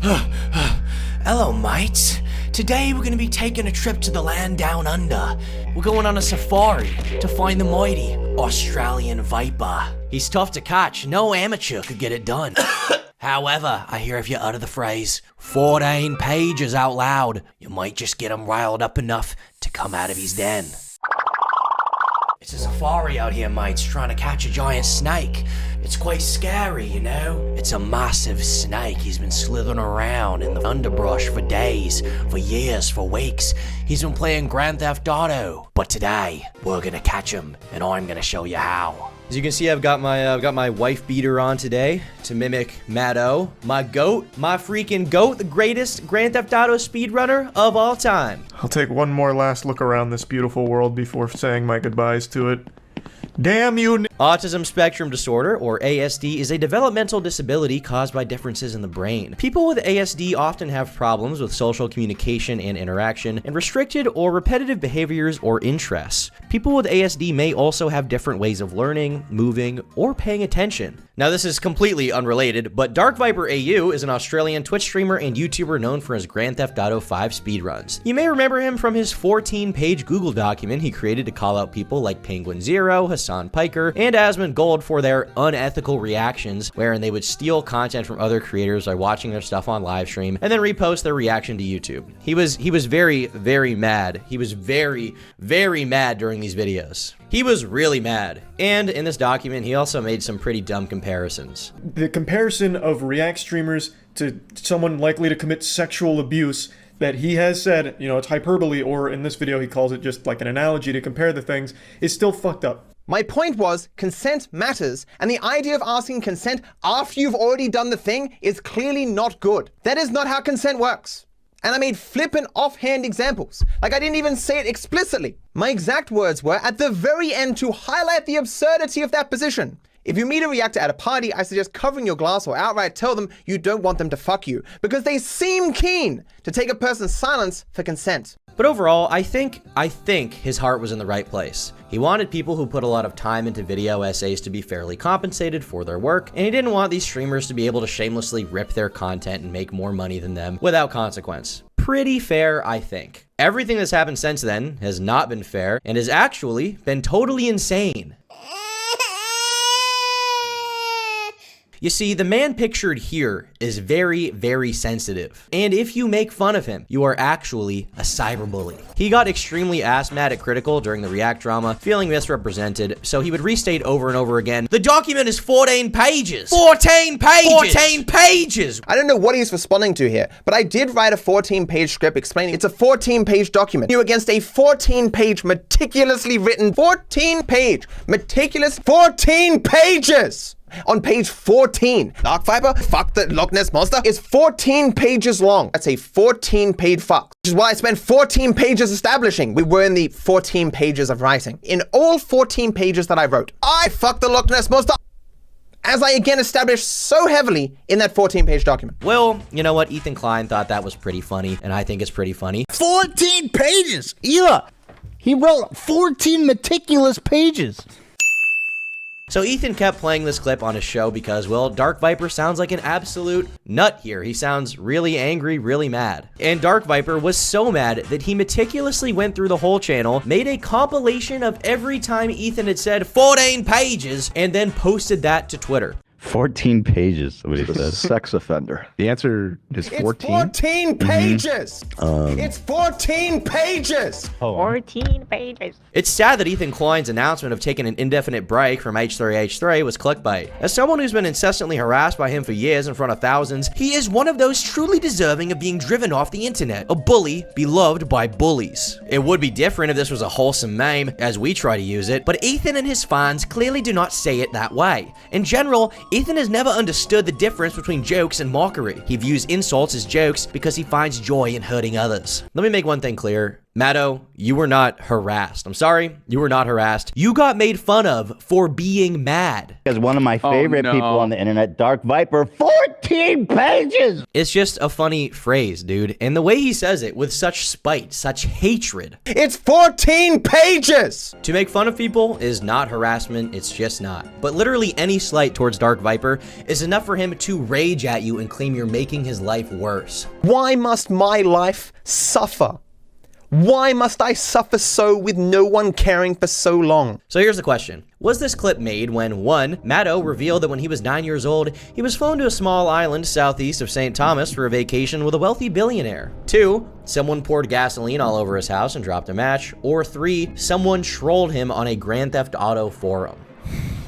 Hello, mates. Today we're going to be taking a trip to the land down under. We're going on a safari to find the mighty Australian viper. He's tough to catch. No amateur could get it done. However, I hear if you utter the phrase 14 pages out loud, you might just get him riled up enough to come out of his den. It's a safari out here, mates, trying to catch a giant snake. It's quite scary, you know? It's a massive snake. He's been slithering around in the underbrush for days, for years, for weeks. He's been playing Grand Theft Auto. But today, we're gonna catch him, and I'm gonna show you how. As you can see, I've got my wife beater on today to mimic Matto, my goat, my freaking goat, the greatest Grand Theft Auto speedrunner of all time. I'll take one more last look around this beautiful world before saying my goodbyes to it. Damn you! Autism spectrum disorder, or ASD, is a developmental disability caused by differences in the brain. People with ASD often have problems with social communication and interaction, and restricted or repetitive behaviors or interests. People with ASD may also have different ways of learning, moving, or paying attention. Now, this is completely unrelated, but DarkViper AU is an Australian Twitch streamer and YouTuber known for his Grand Theft Auto 5 speedruns. You may remember him from his 14-page Google document he created to call out people like Penguin Zero, Hassan Piker, and Asmund Gold for their unethical reactions, wherein they would steal content from other creators by watching their stuff on live stream and then repost their reaction to YouTube. He was very, very mad. He was very, very mad during these videos. He was really mad. And in this document, he also made some pretty dumb comparisons. The comparison of React streamers to someone likely to commit sexual abuse that he has said, you know, it's hyperbole, or in this video he calls it just like an analogy to compare the things, is still fucked up. My point was, consent matters, and the idea of asking consent after you've already done the thing is clearly not good. That is not how consent works. And I made flippant offhand examples. Like, I didn't even say it explicitly. My exact words were, at the very end, to highlight the absurdity of that position. If you meet a reactor at a party, I suggest covering your glass or outright tell them you don't want them to fuck you, because they seem keen to take a person's silence for consent. But overall, I think his heart was in the right place. He wanted people who put a lot of time into video essays to be fairly compensated for their work, and he didn't want these streamers to be able to shamelessly rip their content and make more money than them without consequence. Pretty fair, I think. Everything that's happened since then has not been fair and has actually been totally insane. You see, the man pictured here is very, very sensitive. And if you make fun of him, you are actually a cyberbully. He got extremely ass-mad at Critical during the React drama, feeling misrepresented, so he would restate over and over again, the document is 14 pages! 14 pages! 14 pages! I don't know what he's responding to here, but I did write a 14-page script explaining it's a 14-page document. You against a 14-page meticulously written 14-page meticulous 14 pages! On page 14, DarkViper, fuck the Loch Ness Monster, is 14 pages long. That's a 14-page fuck, which is why I spent 14 pages establishing we were in the 14 pages of writing. In all 14 pages that I wrote, I fucked the Loch Ness Monster, as I again established so heavily in that 14-page document. Well, you know what? Ethan Klein thought that was pretty funny, and I think it's pretty funny. 14 pages! Yeah! He wrote 14 meticulous pages. So Ethan kept playing this clip on his show because, well, DarkViper sounds like an absolute nut here. He sounds really angry, really mad. And DarkViper was so mad that he meticulously went through the whole channel, made a compilation of every time Ethan had said 14 pages, and then posted that to Twitter. 14 pages, what he said. Sex offender. The answer is 14. It's 14 pages! It's 14 pages! 14 pages. It's sad that Ethan Klein's announcement of taking an indefinite break from H3H3 was clickbait. As someone who's been incessantly harassed by him for years in front of thousands, he is one of those truly deserving of being driven off the internet. A bully beloved by bullies. It would be different if this was a wholesome meme, as we try to use it, but Ethan and his fans clearly do not say it that way. In general, Ethan has never understood the difference between jokes and mockery. He views insults as jokes because he finds joy in hurting others. Let me make one thing clear. Matto, you were not harassed. I'm sorry, you were not harassed. You got made fun of for being mad. Because one of my favorite people on the internet, DarkViper, 14 pages! It's just a funny phrase, dude. And the way he says it with such spite, such hatred. It's 14 pages! To make fun of people is not harassment, it's just not. But literally any slight towards DarkViper is enough for him to rage at you and claim you're making his life worse. Why must my life suffer? Why must I suffer so with no one caring for so long? So here's the question. Was this clip made when 1. Matto revealed that when he was 9 years old, he was flown to a small island southeast of St. Thomas for a vacation with a wealthy billionaire? 2. Someone poured gasoline all over his house and dropped a match? Or 3. Someone trolled him on a Grand Theft Auto forum?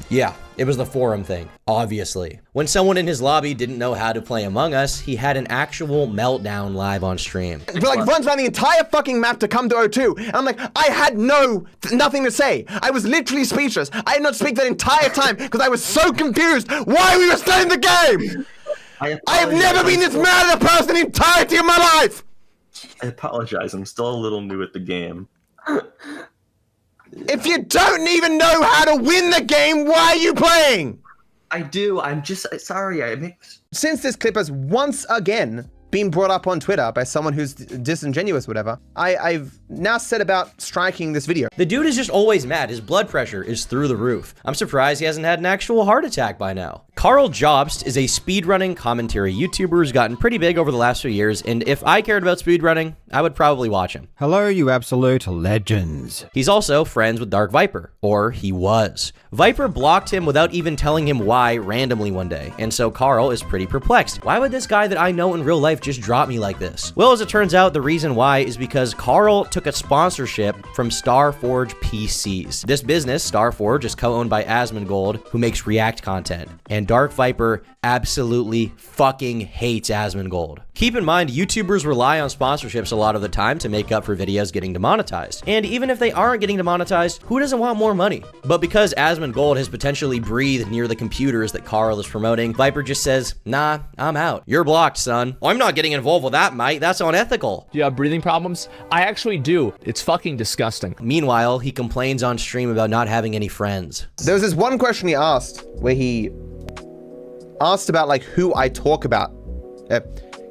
Yeah, it was the forum thing, obviously. When someone in his lobby didn't know how to play Among Us, he had an actual meltdown live on stream. But like runs around the entire fucking map to come to O2, and I'm like, I had nothing to say. I was literally speechless. I did not speak that entire time because I was so confused why we were still in the game. I have never been this mad at a person in the entirety of my life. I apologize, I'm still a little new at the game. If you don't even know how to win the game, why are you playing? I do, I'm just sorry, Since this clip has once again been brought up on Twitter by someone who's disingenuous, whatever, I've now set about striking this video. The dude is just always mad. His blood pressure is through the roof. I'm surprised he hasn't had an actual heart attack by now. Karl Jobst is a speedrunning commentary YouTuber who's gotten pretty big over the last few years, and if I cared about speedrunning, I would probably watch him. Hello, you absolute legends. He's also friends with DarkViper, or he was. Viper blocked him without even telling him why randomly one day, and so Karl is pretty perplexed. Why would this guy that I know in real life just drop me like this? Well, as it turns out, the reason why is because Karl took a sponsorship from Starforge PCs. This business, Starforge, is co-owned by Asmongold, who makes React content, and DarkViper absolutely fucking hates Asmongold. Keep in mind, YouTubers rely on sponsorships a lot of the time to make up for videos getting demonetized. And even if they aren't getting demonetized, who doesn't want more money? But because Asmongold has potentially breathed near the computers that Karl is promoting, Viper just says, nah, I'm out. You're blocked, son. I'm not getting involved with that, mate. That's unethical. Do you have breathing problems? I actually do. It's fucking disgusting. Meanwhile, he complains on stream about not having any friends. There was this one question he asked where he asked about like who I talk about.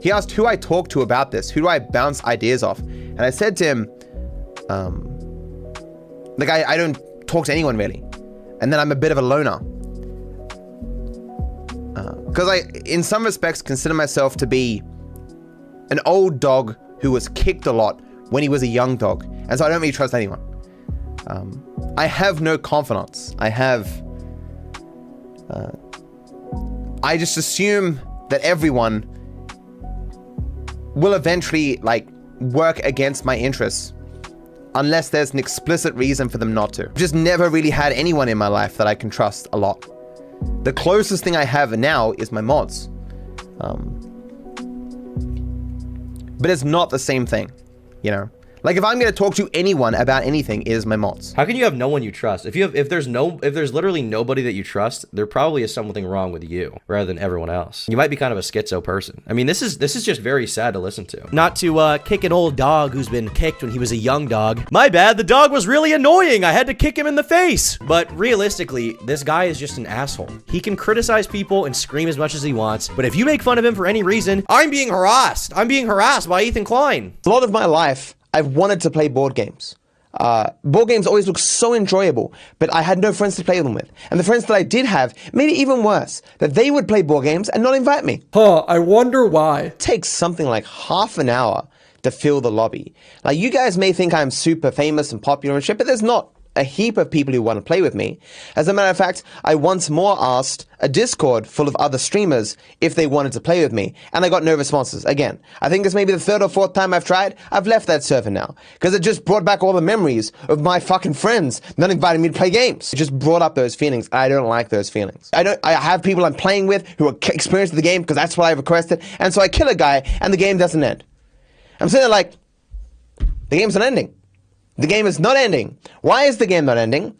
He asked who I talk to about this. Who do I bounce ideas off? And I said to him, like I don't talk to anyone really. And then I'm a bit of a loner. Because I, in some respects, consider myself to be an old dog who was kicked a lot when he was a young dog. And so I don't really trust anyone. I have no confidence. I just assume that everyone will eventually like work against my interests unless there's an explicit reason for them not to. I've just never really had anyone in my life that I can trust a lot. The closest thing I have now is my mods. But it's not the same thing, you know? Like if I'm gonna talk to anyone about anything, it is my mods. How can you have no one you trust? If there's literally nobody that you trust, there probably is something wrong with you rather than everyone else. You might be kind of a schizo person. I mean, this is just very sad to listen to. Not to kick an old dog who's been kicked when he was a young dog. My bad, the dog was really annoying. I had to kick him in the face. But realistically, this guy is just an asshole. He can criticize people and scream as much as he wants, but if you make fun of him for any reason, I'm being harassed. I'm being harassed by Ethan Klein. A lot of my life, I've wanted to play board games. Board games always look so enjoyable, but I had no friends to play them with. And the friends that I did have made it even worse, that they would play board games and not invite me. I wonder why. It takes something like half an hour to fill the lobby. Like, you guys may think I'm super famous and popular and shit, but there's not a heap of people who want to play with me. As a matter of fact, I once more asked a Discord full of other streamers if they wanted to play with me, and I got no responses. Again, I think this may be the third or fourth time I've tried. I've left that server now, because it just brought back all the memories of my fucking friends not inviting me to play games. It just brought up those feelings. I don't like those feelings. I have people I'm playing with who are experienced with the game because that's what I requested, and so I kill a guy and the game doesn't end. I'm sitting there like, the game's not ending. The game is not ending. Why is the game not ending?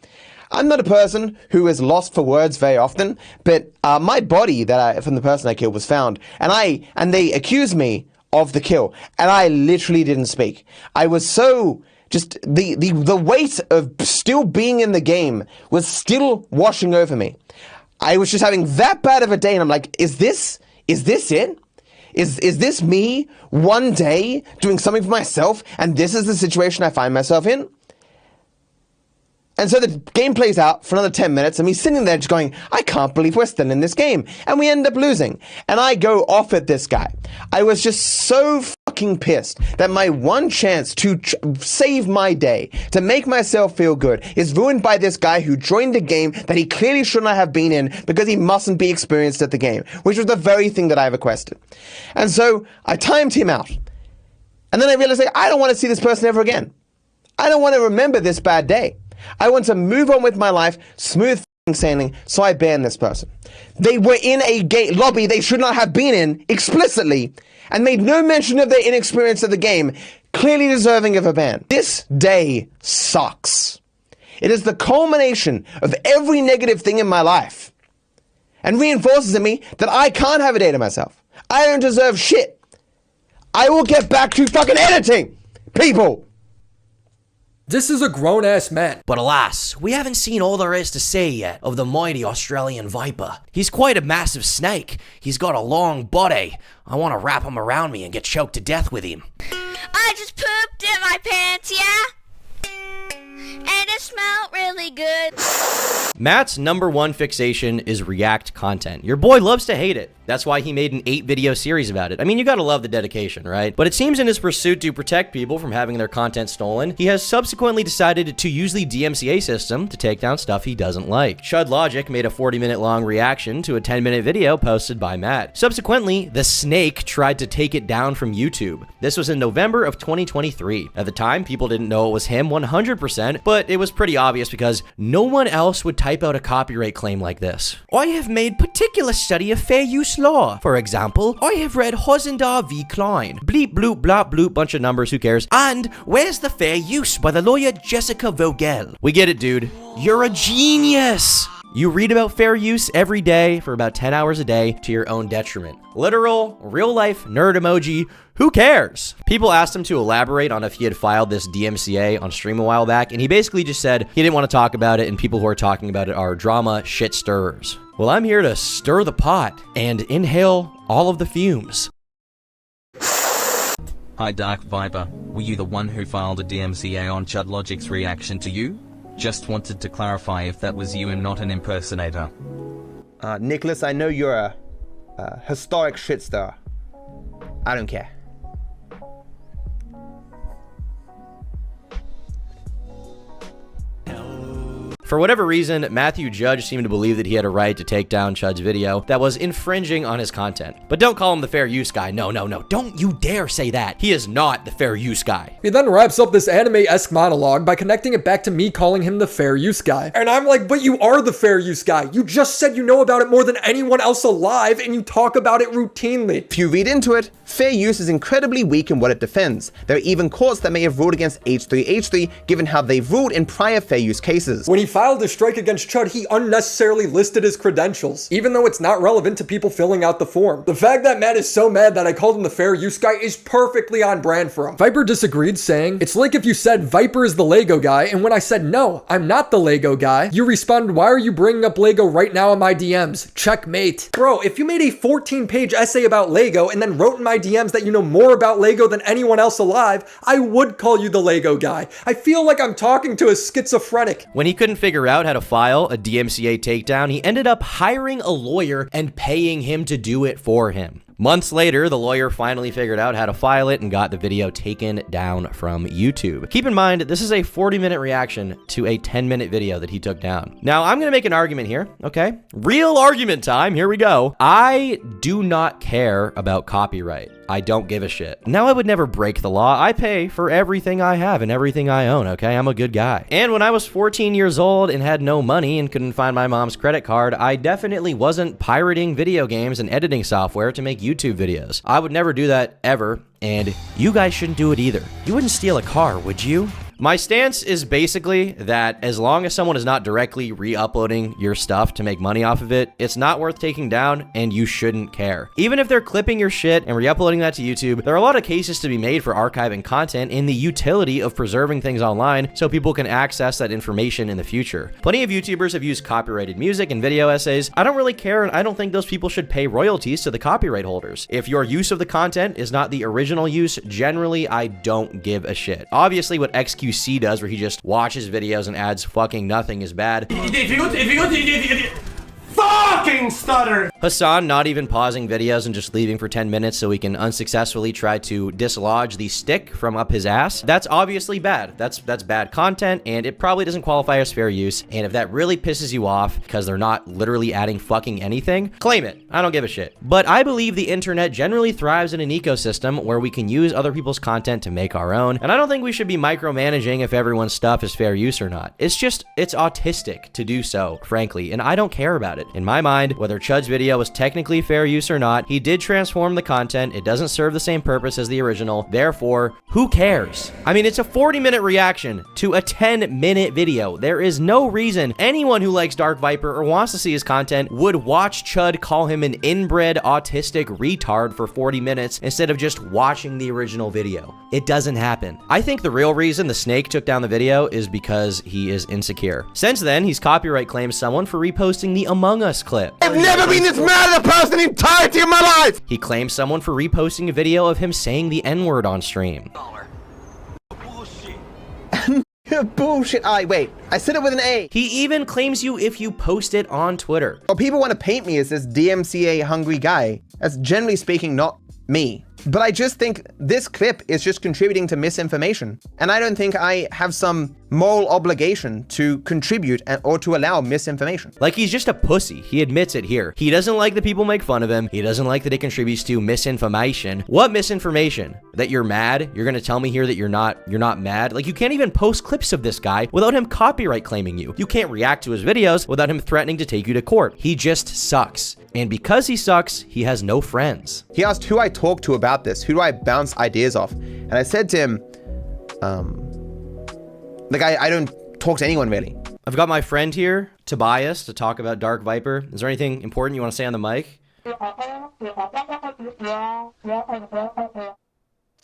I'm not a person who is lost for words very often, but my body from the person I killed was found, and they accused me of the kill, and I literally didn't speak. I was so just the weight of still being in the game was still washing over me. I was just having that bad of a day, and I'm like, is this it? Is this me one day doing something for myself, and this is the situation I find myself in? And so the game plays out for another 10 minutes, and me sitting there just going, I can't believe we're still in this game. And we end up losing. And I go off at this guy. I was just so fucking pissed that my one chance to save my day, to make myself feel good, is ruined by this guy who joined a game that he clearly should not have been in because he mustn't be experienced at the game, which was the very thing that I requested. And so I timed him out. And then I realized, like, I don't want to see this person ever again. I don't want to remember this bad day. I want to move on with my life, smooth sailing, so I ban this person. They were in a lobby they should not have been in, explicitly, and made no mention of their inexperience of the game, clearly deserving of a ban. This day sucks. It is the culmination of every negative thing in my life, and reinforces in me that I can't have a day to myself. I don't deserve shit. I will get back to fucking editing, people. This is a grown-ass man. But alas, we haven't seen all there is to say yet of the mighty Australian Viper. He's quite a massive snake. He's got a long body. I want to wrap him around me and get choked to death with him. I just pooped in my pants, yeah? And it smelled really good. Matt's #1 fixation is React content. Your boy loves to hate it. That's why he made an 8-video series about it. I mean, you gotta love the dedication, right? But it seems in his pursuit to protect people from having their content stolen, he has subsequently decided to use the DMCA system to take down stuff he doesn't like. Chud Logic made a 40-minute long reaction to a 10-minute video posted by Matt. Subsequently, the snake tried to take it down from YouTube. This was in November of 2023. At the time, people didn't know it was him 100%, but it was pretty obvious because no one else would type out a copyright claim like this. I have made particular study of fair use law. For example, I have read Hosendar v. Klein. Bleep, bloop, blop, bloop, bunch of numbers, who cares? And Where's the Fair Use by the lawyer Jessica Vogel. We get it, dude. You're a genius. You read about fair use every day for about 10 hours a day to your own detriment. Literal, real-life nerd emoji. Who cares? People asked him to elaborate on if he had filed this DMCA on stream a while back, and he basically just said he didn't want to talk about it, and people who are talking about it are drama shit stirrers. Well, I'm here to stir the pot and inhale all of the fumes. Hi DarkViper, were you the one who filed a DMCA on Chud Logic's reaction to you? Just wanted to clarify if that was you and not an impersonator. Nicholas, I know you're a historic shitstar. I don't care. For whatever reason, Matthew Judge seemed to believe that he had a right to take down Chud's video that was infringing on his content. But don't call him the fair use guy. No, no, no. Don't you dare say that. He is not the fair use guy. He then wraps up this anime-esque monologue by connecting it back to me calling him the fair use guy. And I'm like, but you are the fair use guy. You just said you know about it more than anyone else alive, and you talk about it routinely. If you read into it, fair use is incredibly weak in what it defends. There are even courts that may have ruled against H3H3 given how they've ruled in prior fair use cases. When he filed a strike against Chud, he unnecessarily listed his credentials, even though it's not relevant to people filling out the form. The fact that Matt is so mad that I called him the fair use guy is perfectly on brand for him. Viper disagreed, saying, it's like if you said Viper is the Lego guy, and when I said no, I'm not the Lego guy, you responded, why are you bringing up Lego right now in my DMs? Checkmate. Bro, if you made a 14-page essay about Lego and then wrote in my DMs that you know more about Lego than anyone else alive, I would call you the Lego guy. I feel like I'm talking to a schizophrenic. When he couldn't figure out how to file a DMCA takedown, he ended up hiring a lawyer and paying him to do it for him. Months later, the lawyer finally figured out how to file it and got the video taken down from YouTube. Keep in mind, this is a 40-minute reaction to a 10-minute video that he took down. Now, I'm gonna make an argument here, okay? Real argument time, here we go. I do not care about copyright. I don't give a shit. Now, I would never break the law. I pay for everything I have and everything I own, okay? I'm a good guy. And when I was 14 years old and had no money and couldn't find my mom's credit card, I definitely wasn't pirating video games and editing software to make YouTube videos. I would never do that ever, and you guys shouldn't do it either. You wouldn't steal a car, would you? My stance is basically that as long as someone is not directly re-uploading your stuff to make money off of it, it's not worth taking down and you shouldn't care. Even if they're clipping your shit and re-uploading that to YouTube, there are a lot of cases to be made for archiving content and the utility of preserving things online so people can access that information in the future. Plenty of YouTubers have used copyrighted music and video essays. I don't really care, and I don't think those people should pay royalties to the copyright holders. If your use of the content is not the original use, generally I don't give a shit. Obviously what XQC does, where he just watches videos and adds fucking nothing, is bad. Fucking stutter! Hassan not even pausing videos and just leaving for 10 minutes so he can unsuccessfully try to dislodge the stick from up his ass. That's obviously bad. That's bad content, and it probably doesn't qualify as fair use. And if that really pisses you off because they're not literally adding fucking anything, claim it. I don't give a shit. But I believe the internet generally thrives in an ecosystem where we can use other people's content to make our own. And I don't think we should be micromanaging if everyone's stuff is fair use or not. It's autistic to do so, frankly, and I don't care about it. In my mind, whether Chud's video was technically fair use or not, he did transform the content. It doesn't serve the same purpose as the original. Therefore, who cares? I mean, it's a 40-minute reaction to a 10-minute video. There is no reason anyone who likes DarkViper or wants to see his content would watch Chud call him an inbred autistic retard for 40 minutes instead of just watching the original video. It doesn't happen. I think the real reason the snake took down the video is because he is insecure. Since then, he's copyright claimed someone for reposting the Among Us clip. I've never been this mad at a person in the entirety of my life! He claims someone for reposting a video of him saying the N-word on stream. Bullshit. Wait. I said it with an A. He even claims you if you post it on Twitter. Well, people want to paint me as this DMCA hungry guy. That's generally speaking not me. But I just think this clip is just contributing to misinformation. And I don't think I have some moral obligation to contribute or to allow misinformation. Like, he's just a pussy. He admits it here. He doesn't like that people make fun of him. He doesn't like that it contributes to misinformation. What misinformation? That you're mad? You're gonna tell me here that you're not mad? Like, you can't even post clips of this guy without him copyright claiming you. You can't react to his videos without him threatening to take you to court. He just sucks. And because he sucks, he has no friends. He asked who I talk to about this. Who do I bounce ideas off? And I said to him, I don't talk to anyone really. I've got my friend here, Tobias, to talk about DarkViper. Is there anything important you want to say on the mic?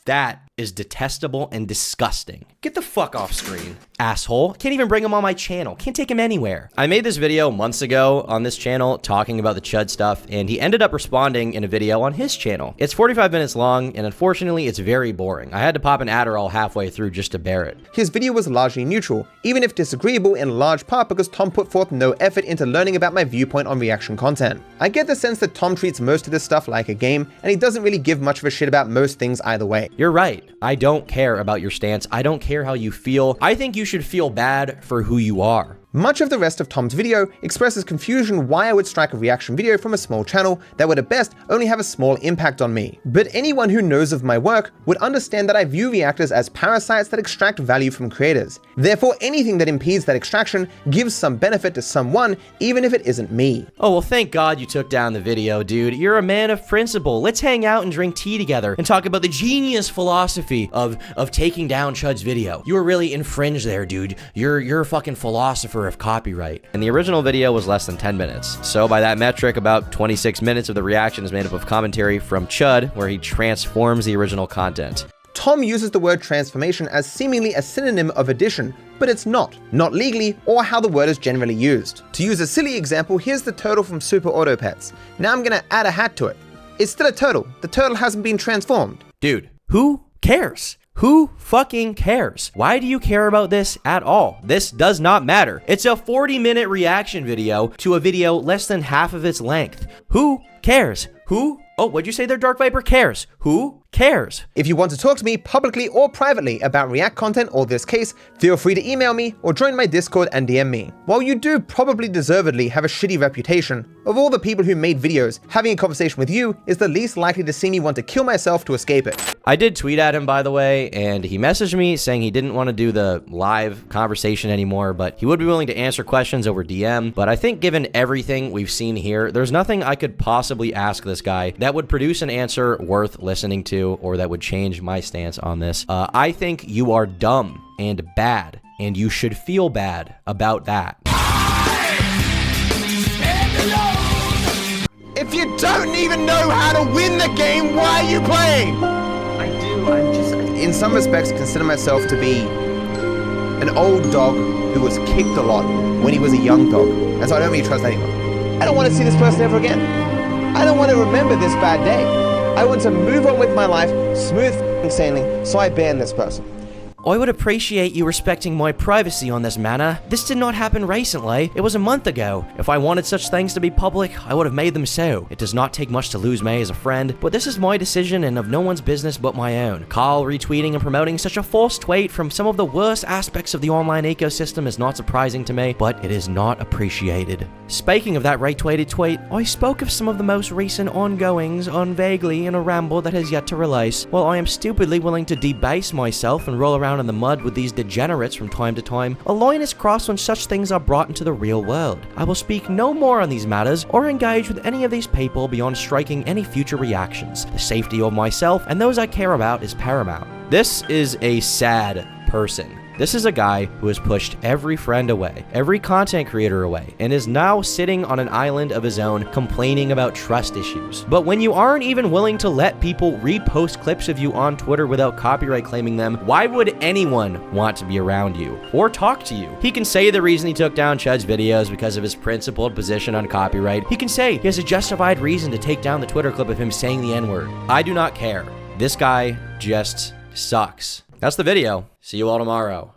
That is detestable and disgusting. Get the fuck off screen, asshole. Can't even bring him on my channel. Can't take him anywhere. I made this video months ago on this channel talking about the Chud stuff, and he ended up responding in a video on his channel. It's 45 minutes long, and unfortunately, it's very boring. I had to pop an Adderall halfway through just to bear it. His video was largely neutral, even if disagreeable in large part because Tom put forth no effort into learning about my viewpoint on reaction content. I get the sense that Tom treats most of this stuff like a game, and he doesn't really give much of a shit about most things either way. You're right. I don't care about your stance. I don't care how you feel. I think you should feel bad for who you are. Much of the rest of Tom's video expresses confusion why I would strike a reaction video from a small channel that would at best only have a small impact on me. But anyone who knows of my work would understand that I view reactors as parasites that extract value from creators. Therefore, anything that impedes that extraction gives some benefit to someone, even if it isn't me. Oh, well, thank God you took down the video, dude. You're a man of principle. Let's hang out and drink tea together and talk about the genius philosophy of taking down Chud's video. You were really infringed there, dude. You're a fucking philosopher of copyright. And the original video was less than 10 minutes. So by that metric, about 26 minutes of the reaction is made up of commentary from Chud, where he transforms the original content. Tom uses the word transformation as seemingly a synonym of addition, but it's not legally or how the word is generally used. To use a silly example, here's the turtle from Super Auto Pets. Now I'm gonna add a hat to it. It's still a turtle. The turtle hasn't been transformed. Dude, who cares? Who fucking cares? Why do you care about this at all? This does not matter. It's a 40-minute reaction video to a video less than half of its length. Who cares? Who? Oh, what'd you say there, DarkViper? Cares? Who cares? If you want to talk to me publicly or privately about React content or this case, feel free to email me or join my Discord and DM me. While you do probably deservedly have a shitty reputation, of all the people who made videos, having a conversation with you is the least likely to see me want to kill myself to escape it. I did tweet at him, by the way, and he messaged me saying he didn't want to do the live conversation anymore, but he would be willing to answer questions over DM. But I think given everything we've seen here, there's nothing I could possibly ask this guy that would produce an answer worth listening to or that would change my stance on this. I think you are dumb. and bad, and you should feel bad about that. If you don't even know how to win the game, why are you playing? I do. I'm just. In some respects, consider myself to be an old dog who was kicked a lot when he was a young dog, and so I don't really trust anyone. I don't want to see this person ever again. I don't want to remember this bad day. I want to move on with my life, smooth sailing, so I ban this person. I would appreciate you respecting my privacy on this matter. This did not happen recently. It was a month ago. If I wanted such things to be public, I would have made them so. It does not take much to lose me as a friend, but this is my decision and of no one's business but my own. Karl retweeting and promoting such a false tweet from some of the worst aspects of the online ecosystem is not surprising to me, but it is not appreciated. Speaking of that retweeted tweet, I spoke of some of the most recent ongoings on vaguely in a ramble that has yet to release. While I am stupidly willing to debase myself and roll around in the mud with these degenerates from time to time, a line is crossed when such things are brought into the real world. I will speak no more on these matters or engage with any of these people beyond striking any future reactions. The safety of myself and those I care about is paramount. This is a sad person. This is a guy who has pushed every friend away, every content creator away, and is now sitting on an island of his own complaining about trust issues. But when you aren't even willing to let people repost clips of you on Twitter without copyright claiming them, why would anyone want to be around you or talk to you? He can say the reason he took down Chud's videos because of his principled position on copyright. He can say he has a justified reason to take down the Twitter clip of him saying the N-word. I do not care. This guy just sucks. That's the video. See you all tomorrow.